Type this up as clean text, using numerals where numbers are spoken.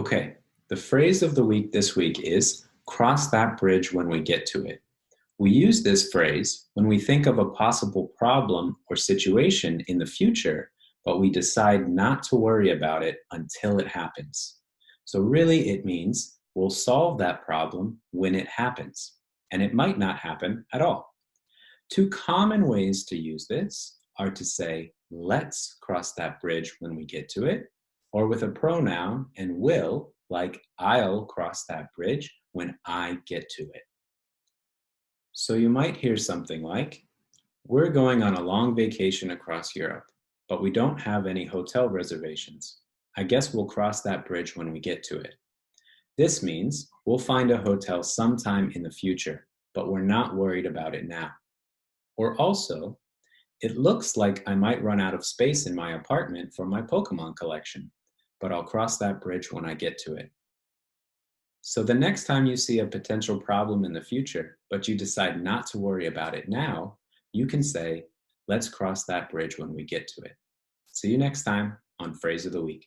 Okay, the phrase of the week this week is cross that bridge when we get to it. We use this phrase when we think of a possible problem or situation in the future, but we decide not to worry about it until it happens. So, really, it means we'll solve that problem when it happens, and it might not happen at all. Two common ways to use this are to say, let's cross that bridge when we get to it, or with a pronoun and will, like I'll cross that bridge when I get to it. So you might hear something like, we're going on a long vacation across Europe, but we don't have any hotel reservations. I guess we'll cross that bridge when we get to it. This means we'll find a hotel sometime in the future, but we're not worried about it now. Or also, it looks like I might run out of space in my apartment for my Pokemon collection, but I'll cross that bridge when I get to it. So the next time you see a potential problem in the future, but you decide not to worry about it now, you can say, let's cross that bridge when we get to it. See you next time on Phrase of the Week.